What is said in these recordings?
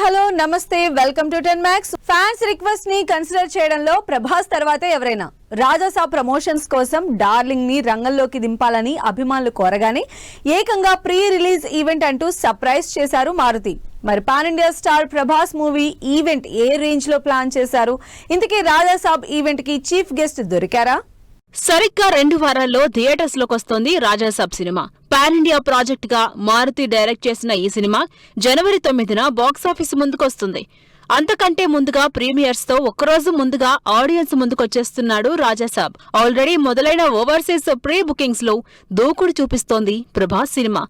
Hello నమస్తే welcome to 10 Max. Fans request ని consider చేయడంలో ప్రభాస్ తర్వాతే ఎవరైనా రాజాసాబ్ ప్రమోషన్స్ కోసం డార్లింగ్ ని రంగంలోకి దింపాలని అభిమానులు కోరగానే ఏకంగా ప్రీ రిలీజ్ ఈవెంట్ అంటూ సర్ప్రైజ్ చేశారు మారుతి. మరి pan India star Prabhas movie event ఏ రేంజ్ లో ప్లాన్ చేశారు? ఇంతకీ రాజాసాబ్ ఈవెంట్ కి చీఫ్ గెస్ట్ దొరికారా? సరిగ్గా 2 వారాల్లో థియేటర్స్ లోకి వస్తోంది రాజాసాబ్ సినిమా. పాన్ ఇండియా ప్రాజెక్ట్ గా మారుతి డైరెక్ట్ చేసిన ఈ సినిమా జనవరి 9న బాక్సాఫీస్ ముందుకొస్తుంది. అంతకంటే ముందుగా ప్రీమియర్స్ తో ఒక్కరోజు ముందుగా ఆడియన్స్ ముందుకొచ్చేస్తున్నాడు రాజాసాబ్. ఆల్రెడీ మొదలైన ఓవర్సీస్ ప్రీ బుకింగ్స్ లో దూకుడు చూపిస్తోంది ప్రభాస్ సినిమా.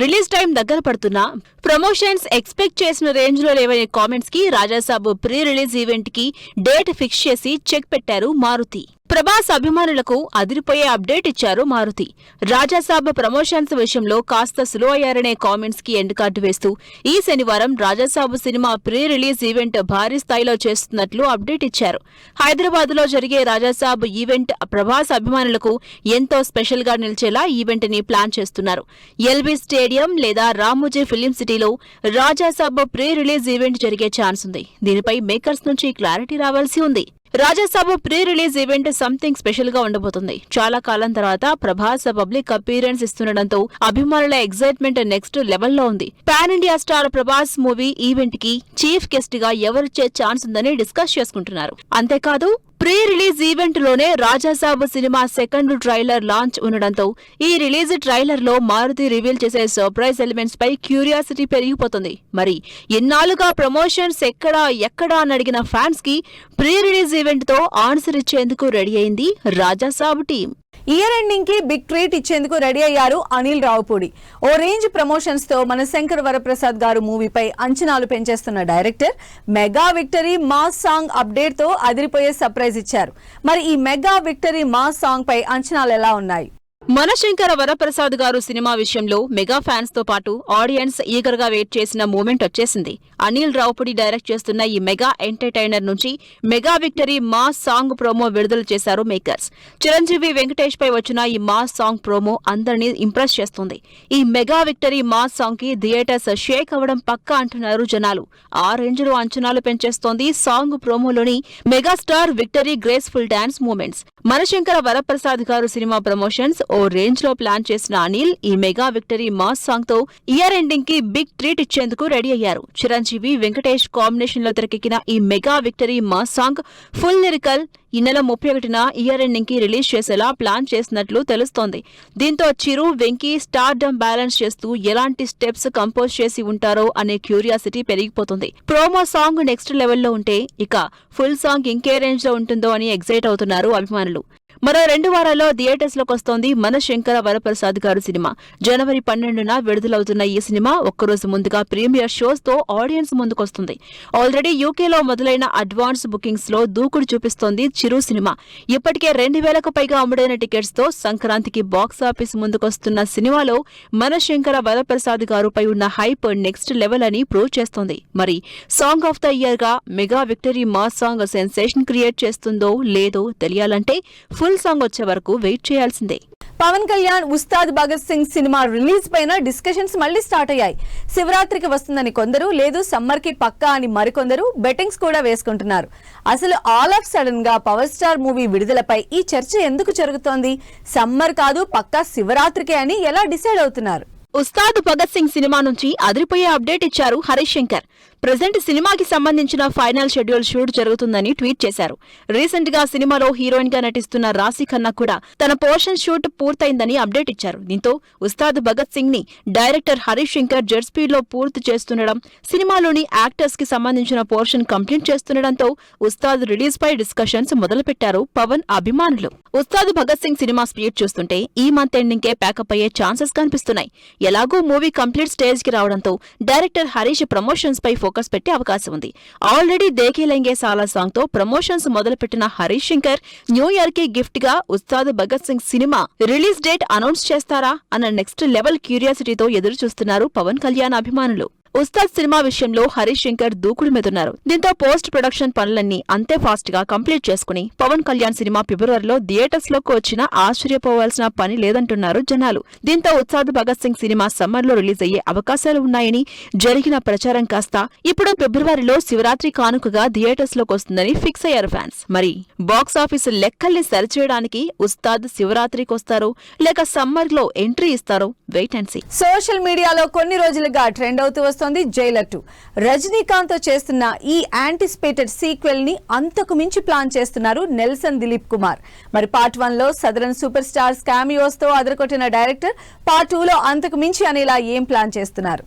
రిలీజ్ టైం దగ్గర పడుతున్నా ప్రమోషన్స్ ఎక్స్పెక్ట్ చేసిన రేంజ్ లో లేవనే కామెంట్స్ కి రాజాసాబ్ ప్రీ రిలీజ్ ఈవెంట్ కి డేట్ ఫిక్స్ చేసి చెక్ పెట్టారు మారుతి. ప్రభాస్ అభిమానులకు అదిరిపోయే అప్డేట్ ఇచ్చారు మారుతి. రాజాసాబ్ ప్రమోషన్స్ విషయంలో కాస్త స్లో అయ్యారనే కామెంట్స్ కి ఎండ్ కార్డు వేస్తూ ఈ శనివారం రాజాసాబ్ సినిమా ప్రీ రిలీజ్ ఈవెంట్ భారీ స్థాయిలో చేస్తున్నట్లు అప్డేట్ ఇచ్చారు. హైదరాబాద్ లో జరిగే రాజాసాబ్ ఈవెంట్ ప్రభాస్ అభిమానులకు ఎంతో స్పెషల్ గా నిలిచేలా ఈవెంట్ ని ప్లాన్ చేస్తున్నారు. ఎల్బీ స్టేడియం లేదా రామోజీ ఫిలిం సిటీలో రాజాసాబ్ ప్రీ రిలీజ్ ఈవెంట్ జరిగే ఛాన్స్ ఉంది. దీనిపై మేకర్స్ నుంచి క్లారిటీ రావాల్సి ఉంది. Rajasaab pre release event something special గా ఉండబోతుంది. చాలా కాలం తర్వాత ప్రభాస్ పబ్లిక్ అపీరెన్స్ ఇస్తుండటంతో అభిమానుల ఎగ్జైట్మెంట్ నెక్స్ట్ లెవెల్లో ఉంది. Pan India star Prabhas movie event కి చీఫ్ గెస్ట్ గా ఎవరిచ్చే ఛాన్స్ ఉందని డిస్కస్ చేసుకుంటున్నారు. అంతేకాదు ప్రీ రిలీజ్ ఈవెంట్ లోనే రాజాసాబ్ సినిమా సెకండ్ ట్రైలర్ లాంచ్ ఉండడంతో ఈ రిలీజ్ ట్రైలర్ లో మారుతి రివీల్ చేసే సర్ప్రైజ్ ఎలిమెంట్స్ పై క్యూరియాసిటీ పెరిగిపోతుంది. మరి ఎన్నాళ్ళుగా ప్రమోషన్స్ ఎక్కడా అని అడిగిన ఫ్యాన్స్ కి ప్రీ రిలీజ్ ఈవెంట్ తో ఆన్సర్ ఇచ్చేందుకు రెడీ అయింది రాజాసాబ్ టీం. ఇయర్ ఎండింగ్ కి బిగ్ ట్రీట్ ఇచ్చేందుకు రెడీ అయ్యారు అనిల్ రావుపూడి. ఓ రేంజ్ ప్రమోషన్స్ తో మన శంకర్ వరప్రసాద్ గారు మూవీపై అంచనాలు పెంచేస్తున్న director mega victory mass song update తో అదిరిపోయే సర్ప్రైజ్ ఇచ్చారు. మరి ఈ మెగా విక్టరీ మాస్ సాంగ్ పై అంచనాలు ఎలా ఉన్నాయి? మన శంకర వరప్రసాద్ గారు సినిమా విషయంలో మెగా ఫ్యాన్స్ తో పాటు ఆడియన్స్ ఈగర్ గా వెయిట్ చేసిన మూమెంట్ వచ్చేసింది. అనిల్ రావుపూడి డైరెక్ట్ చేస్తున్న ఈ మెగా ఎంటర్టైనర్ నుంచి mega victory mass song promo విడుదల చేశారు మేకర్స్. చిరంజీవి వెంకటేష్ పై వచ్చిన ఈ మాస్ సాంగ్ ప్రోమో అందరినీ ఇంప్రెస్ చేస్తుంది. ఈ మెగా విక్టరీ మాస్ సాంగ్ కి థియేటర్స్ షేక్ అవ్వడం పక్కా అంటున్నారు జనాలు. ఆ రేంజ్ లో అంచనాలు పెంచేస్తోంది సాంగ్ ప్రోమోలోని megastar victory graceful dance moments. మన శంకర వరప్రసాద్ గారు సినిమా ప్రమోషన్స్ ఓ రేంజ్ లో ప్లాన్ చేసిన అనిల్ ఈ మెగా విక్టరీ మాస్ సాంగ్ తో ఇయర్ ఎండింగ్ కి బిగ్ ట్రీట్ ఇచ్చేందుకు రెడీ అయ్యారు. చిరంజీవి వెంకటేష్ కాంబినేషన్ లో తెరకెక్కిన ఈ mega victory mass song full lyrical ఈ నెల 31న ఇయర్ ఎండింగ్ కి రిలీజ్ చేసేలా ప్లాన్ చేసినట్లు తెలుస్తోంది. దీంతో చిరు వెంకీ స్టార్డమ్ బ్యాలెన్స్ చేస్తూ ఎలాంటి స్టెప్స్ కంపోజ్ చేసి ఉంటారో అనే క్యూరియాసిటీ పెరిగిపోతుంది. ప్రోమో సాంగ్ నెక్స్ట్ లెవెల్లో ఉంటే ఇక ఫుల్ సాంగ్ ఇంకే రేంజ్ లో ఉంటుందో అని ఎగ్జైట్ అవుతున్నారు అభిమానులు. మరో 2 వారాల్లో థియేటర్స్ లోకి వస్తోంది మన శంకర వరప్రసాద్ గారు సినిమా. జనవరి 12న విడుదలవుతున్న ఈ సినిమా ఒక్కరోజు ముందుగా ప్రీమియర్ షోస్ తో ఆడియన్స్ ముందుకొస్తుంది. ఆల్రెడీ యూకేలో మొదలైన అడ్వాన్స్ బుకింగ్స్ లో దూకుడు చూపిస్తోంది చిరు సినిమా. ఇప్పటికే 2000కు పైగా అమ్ముడైన టికెట్స్ తో సంక్రాంతికి బాక్సాఫీస్ ముందుకొస్తున్న సినిమాలో మన శంకర వరప్రసాద్ గారుపై ఉన్న హైప్ నెక్స్ట్ లెవెల్ అని ప్రూవ్ చేస్తోంది. మరి సాంగ్ ఆఫ్ ద ఇయర్ గా mega victory mass song sensation create చేస్తుందో లేదో తెలియాలంటే ఫుల్ సాంగ్ వచ్చే వరకు వెయిట్ చేయాల్సిందే. పవన్ కళ్యాణ్ ఉస్తాద్ భగత్ సింగ్ సినిమా రిలీజ్ పైన డిస్కషన్స్ మళ్లీ స్టార్ట్ అయ్యాయి. శివరాత్రికి వస్తుందని కొందరు, లేదు సమ్మర్ కి పక్కా అని మరికొందరు బెట్టింగ్స్ కూడా వేసుకుంటున్నారు. అసలు ఆల్ ఆఫ్ సడన్ గా పవర్ స్టార్ మూవీ విడుదలపై ఈ చర్చ ఎందుకు జరుగుతోంది? సమ్మర్ కాదు పక్కా శివరాత్రికే అని ఎలా డిసైడ్ అవుతున్నారు? ఉస్తాద్ భగత్ సింగ్ సినిమా నుంచి అదిరిపోయే అప్డేట్ ఇచ్చారు హరీష్ శంకర్. ప్రెజెంట్ సినిమాకి సంబంధించిన ఫైనల్ షెడ్యూల్ షూట్ జరుగుతుందని ట్వీట్ చేశారు. రీసెంట్ గా సినిమాలో హీరోయిన్ గా నటిస్తున్న రాశి ఖన్నా కూడా తన పోర్షన్ షూట్ పూర్తయిందని అప్డేట్ ఇచ్చారు. దీంతో ఉస్తాద్ భగత్ సింగ్ ని director Harish Shankar jet speed లో పూర్తి చేస్తుండడం, సినిమాలోని యాక్టర్స్ కి సంబంధించిన పోర్షన్ కంప్లీట్ చేస్తుండడంతో ఉస్తాద్ రిలీజ్ పై డిస్కషన్స్ మొదలుపెట్టారు పవన్ అభిమానులు. ఉస్తాద్ భగత్ సింగ్ సినిమా స్పీడ్ చూస్తుంటే ఈ మంత్ ఎండింగ్ కే ప్యాకప్ అయ్యే ఛాన్సెస్ కనిపిస్తున్నాయి. ఎలాగూ మూవీ కంప్లీట్ స్టేజ్ కి రావడంతో డైరెక్టర్ హరీష్ ప్రమోషన్స్ పై ఫోకస్ పెట్టే అవకాశం ఉంది. ఆల్రెడీ దేఖే లెంగే సాలా సాంగ్ తో ప్రమోషన్స్ మొదలుపెట్టిన హరీష్ శంకర్ న్యూ ఇయర్ కి గిఫ్ట్ గా ఉస్తాద్ భగత్ సింగ్ సినిమా రిలీజ్ డేట్ అనౌన్స్ చేస్తారా అన్న నెక్స్ట్ లెవెల్ క్యూరియాసిటీతో ఎదురు చూస్తున్నారు పవన్ కళ్యాణ్ అభిమానులు. ఉస్తాద్ సినిమా విషయంలో హరీష్ శంకర్ దూకుడు మీదున్నారు. దీంతో పోస్ట్ ప్రొడక్షన్ పనులన్నీ అంతే ఫాస్ట్ గా కంప్లీట్ చేసుకుని పవన్ కళ్యాణ్ సినిమా ఫిబ్రవరిలో థియేటర్స్ లోకి వచ్చినా ఆశ్చర్యపోవాల్సిన పని లేదంటున్నారు జనాలు. దీంతో ఉస్తాద్ భగత్ సింగ్ సినిమా సమ్మర్ లో రిలీజ్ అయ్యే అవకాశాలు ఉన్నాయని జరిగిన ప్రచారం కాస్త ఇప్పుడు ఫిబ్రవరిలో శివరాత్రి కానుకగా థియేటర్స్ లోకి వస్తుందని ఫిక్స్ అయ్యారు ఫ్యాన్స్. మరి బాక్స్ ఆఫీస్ లెక్కల్ని సరిచేయడానికి ఉస్తాద్ శివరాత్రికి వస్తారో లేక సమ్మర్ లో ఎంట్రీ ఇస్తారో వెయిట్ అండ్ సీ. సోషల్ మీడియాలో కొన్ని రోజులుగా ట్రెండ్ అవుతూ వస్తోంది జైలర్ 2. రజనీకాంత్ తో చేస్తున్న ఈ యాంటిసిపేటెడ్ సీక్వెల్ ని అంతకు మించి ప్లాన్ చేస్తున్నారు నెల్సన్ దిలీప్ కుమార్. మరి పార్ట్ 1 లో సదరన్ సూపర్ స్టార్స్ క్యామియోస్ తో అదరకొట్టిన డైరెక్టర్ పార్ట్ 2 లో అంతకు మించి అనేలా ఏం ప్లాన్ చేస్తున్నారు?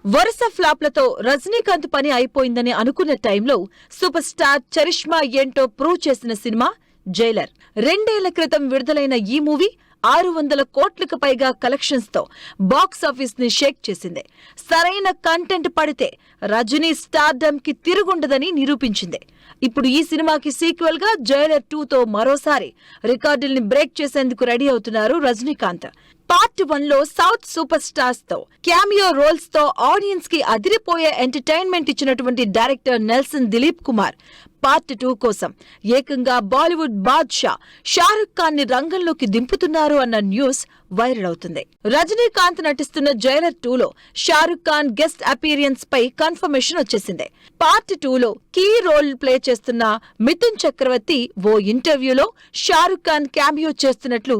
వరుస ఫ్లాప్లతో రజనీకాంత్ పని అయిపోయిందని అనుకున్న టైంలో సూపర్ స్టార్ చరిష్మా ఏంటో ప్రూవ్ చేసిన సినిమా జైలర్. 2 ఏళ్ల క్రితం విడుదలైన ఈ మూవీ 600 కోట్లకు పైగా కలెక్షన్స్ తో బాక్స్ ఆఫీస్ ని షేక్ చేసింది. సరైన కంటెంట్ పడితే రజనీ స్టార్డమ్ కి తిరుగుండదని నిరూపించింది. ఇప్పుడు ఈ సినిమాకి సీక్వెల్ గా జైలర్ 2 తో మరోసారి రికార్డుల్ని బ్రేక్ చేసేందుకు రెడీ అవుతున్నారు రజనీకాంత్. పార్ట్ 1 లో సౌత్ సూపర్ స్టార్స్ తో క్యామియో రోల్స్ తో ఆడియన్స్ కి అదిరిపోయే ఎంటర్టైన్మెంట్ ఇచ్చినటువంటి director Nelson Dilip Kumar part 2 కోసం ఏకంగా బాలీవుడ్ బాద్షా షారుఖ్ ఖాన్ ని రంగంలోకి దింపుతున్నారు అన్న న్యూస్ వైరల్ అవుతుంది. రజనీకాంత్ నటిస్తున్న జైలర్ 2 లో షారుఖ్ ఖాన్ గెస్ట్ అపీరియన్స్ పై కన్ఫర్మేషన్ వచ్చేసింది. పార్ట్ 2 లో కీ రోల్ ప్లే చేస్తున్న మిథున్ చక్రవర్తి ఓ ఇంటర్వ్యూలో షారుఖ్ ఖాన్ క్యామియో చేస్తున్నట్లు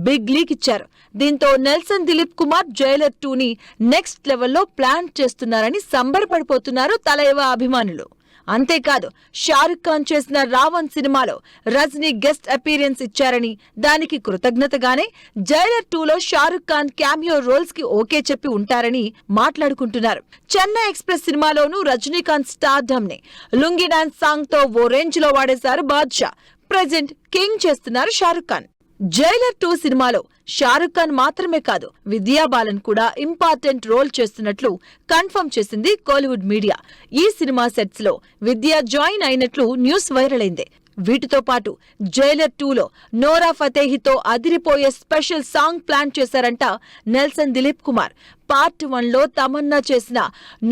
బిగ్ లీక్ ఇచ్చారు. దీంతో నెల్సన్ దిలీప్ కుమార్ జైలర్ 2 ని నెక్స్ట్ లెవెల్లో ప్లాన్ చేస్తున్నారని సంబరపడిపోతున్నారు తలైవ అభిమానులు. అంతేకాదు షారుఖ్ ఖాన్ చేసిన రావణ్ సినిమాలో రజనీ గెస్ట్ అపీరియన్స్ ఇచ్చారని దానికి కృతజ్ఞతగానే జైలర్ 2 లో షారుఖ్ ఖాన్ క్యామియో రోల్స్ కి ఓకే చెప్పి ఉంటారని మాట్లాడుకుంటున్నారు. చెన్నై ఎక్స్ప్రెస్ సినిమాలోనూ రజనీకాంత్ స్టార్డమ్ ని లుంగి డాన్స్ సాంగ్ తో ఓ రేంజ్ లో వాడేశారు బాద్షా. ప్రెజెంట్ కింగ్ చేస్తున్నారు షారుఖ్ ఖాన్. జైలర్ 2 సినిమాలో షారుఖ్ ఖాన్ మాత్రమే కాదు విద్యా బాలన్ కూడా ఇంపార్టెంట్ రోల్ చేస్తున్నట్లు కన్ఫర్మ్ చేసింది కోలీవుడ్ మీడియా. ఈ సినిమా సెట్స్ లో విద్యా జాయిన్ అయినట్లు న్యూస్ వైరల్ అయింది. వీటితో పాటు జైలర్ 2 లో నోరా ఫతేహితో అదిరిపోయే స్పెషల్ సాంగ్ ప్లాన్ చేశారంట నెల్సన్ దిలీప్ కుమార్. పార్ట్ 1 లో తమన్నా చేసిన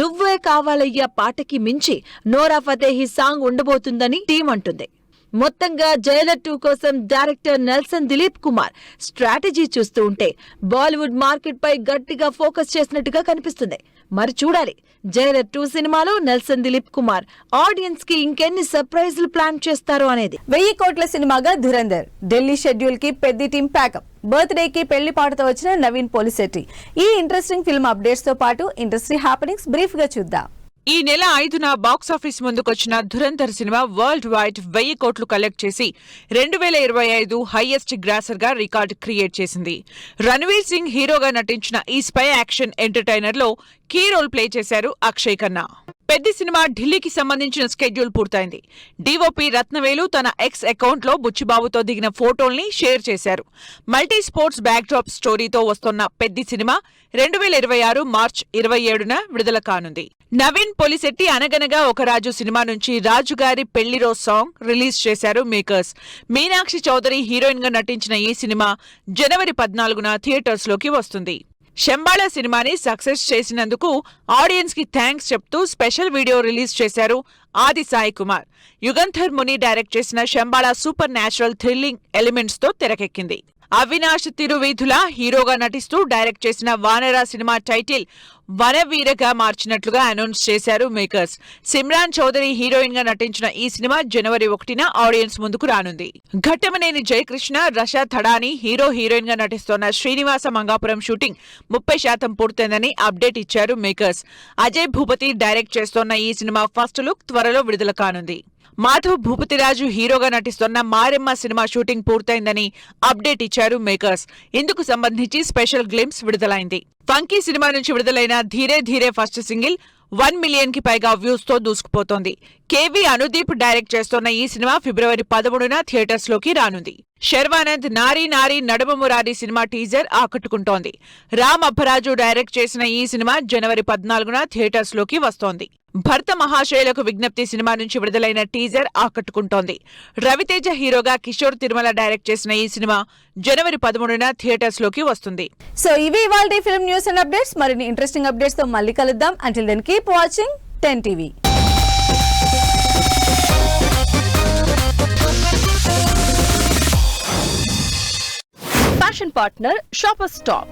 నువ్వే కావాలయ్యా పాటకి మించి నోరా ఫతేహి సాంగ్ ఉండబోతుందని టీం అంటుంది. మొత్తంగా జైలర్ 2 కోసం director Nelson Dilip Kumar strategy చూస్తూ ఉంటే బాలీవుడ్ మార్కెట్ పై గట్టిగా ఫోకస్ చేసినట్టుగా కనిపిస్తుంది. మరి చూడాలి జైలర్ 2 సినిమాలో నెల్సన్ దిలీప్ కుమార్ ఆడియన్స్ కి ఇంకెన్ని సర్ప్రైజ్లు ప్లాన్ చేస్తారో అనేది. 1000 కోట్ల సినిమాగా ధురంధర్. ఢిల్లీ షెడ్యూల్ కి పెద్ద టీం ప్యాకప్. బర్త్డే కి పెళ్లి పాటతో వచ్చిన నవీన్ పోలిశెట్టి. ఈ ఇంట్రెస్టింగ్ ఫిల్మ్ అప్డేట్స్ తో పాటు ఇండస్ట్రీ హ్యాపెనింగ్స్ బ్రీఫ్ గా చూద్దాం. ఈ నెల 5న బాక్సాఫీస్ ముందుకొచ్చిన ధురంధర్ సినిమా వరల్డ్ వైడ్ 1000 కోట్లు కలెక్ట్ చేసి 2025 హైయెస్ట్ గ్రాసర్ గా రికార్డు క్రియేట్ చేసింది. రణ్వీర్ సింగ్ హీరోగా నటించిన ఈ స్పై యాక్షన్ ఎంటర్టైనర్ లో కీ రోల్ ప్లే చేశారు అక్షయ్ ఖన్నా. పెద్ద సినిమా ఢిల్లీకి సంబంధించిన స్కెడ్యూల్ పూర్తయింది. డీఓపీ రత్నవేలు తన ఎక్స్ అకౌంట్ లో బుచ్చిబాబుతో దిగిన ఫోటోల్ని షేర్ చేశారు. మల్టీ స్పోర్ట్స్ బ్యాక్డ్రాప్ స్టోరీతో వస్తున్న పెద్ద సినిమా 2026 మార్చ్ 27న విడుదల కానుంది. నవీన్ పొలిశెట్టి అనగనగా ఒక రాజు సినిమా నుంచి రాజుగారి పెళ్లిరో సాంగ్ రిలీజ్ చేశారు మేకర్స్. మీనాక్షి చౌదరి హీరోయిన్ గా నటించిన ఈ సినిమా జనవరి 14న థియేటర్స్ లోకి వస్తుంది. శంబాళా సినిమాని సక్సెస్ చేసినందుకు ఆడియన్స్ కి థ్యాంక్స్ చెప్తూ స్పెషల్ వీడియో రిలీజ్ చేశారు ఆది సాయి కుమార్. యుగంధర్ ముని డైరెక్ట్ చేసిన శంబాళా సూపర్ న్యాచురల్ థ్రిల్లింగ్ ఎలిమెంట్స్ తో తెరకెక్కింది. అవినాష్ తిరువీధుల హీరోగా నటిస్తూ డైరెక్ట్ చేసిన వానరా సినిమా టైటిల్ వనవీరగా మార్చినట్లుగా అనౌన్స్ చేశారు మేకర్స్. సిమ్రాన్ చౌదరి హీరోయిన్ గా నటించిన ఈ సినిమా జనవరి 1న ఆడియన్స్ ముందుకు రానుంది. ఘట్టమనేని జయకృష్ణ, రషా థడాని హీరో హీరోయిన్ గా నటిస్తోన్న శ్రీనివాస మంగాపురం షూటింగ్ 30% పూర్తయిందని అప్డేట్ ఇచ్చారు మేకర్స్. అజయ్ భూపతి డైరెక్ట్ చేస్తోన్న ఈ సినిమా ఫస్ట్ లుక్ త్వరలో విడుదల కానుంది. మాధవ్ భూపతిరాజు హీరోగా నటిస్తున్న మారెమ్మ సినిమా షూటింగ్ పూర్తయిందని అప్డేట్ ఇచ్చారు మేకర్స్. ఇందుకు సంబంధించి స్పెషల్ గ్లింప్స్ విడుదలైంది. ఫంకీ సినిమా నుంచి విడుదలైన ధీరే ధీరే ఫస్ట్ సింగిల్ 1 మిలియన్ కి పైగా వ్యూస్ తో దూసుకుపోతోంది. కేవీ అనుదీప్ డైరెక్ట్ చేస్తోన్న ఈ సినిమా ఫిబ్రవరి 13న థియేటర్స్ లోకి రానుంది. శర్వానంద్ నారీ నారీ నడుమ మురారి సినిమా టీజర్ ఆకట్టుకుంటోంది. రామ్ అబ్బరాజు డైరెక్ట్ చేసిన ఈ సినిమా జనవరి 14న థియేటర్స్ లోకి వస్తోంది. భర్త మహాశయులకు విజ్ఞప్తి సినిమా నుంచి విడుదలైన టీజర్ ఆకట్టుకుంటోంది. రవితేజ హీరోగా కిషోర్ తిరుమల డైరెక్ట్ చేసిన ఈ సినిమా జనవరి 13న థియేటర్స్ లోకి వస్తుంది. సో ఇవి ఇవాల్టి ఫిల్మ్ న్యూస్ అండ్ అప్డేట్స్. మరిన్ని ఇంట్రెస్టింగ్ అప్డేట్స్ తో మళ్ళీ కలుద్దాం. Until then keep watching 10 TV. Fashion partner shoppers stop.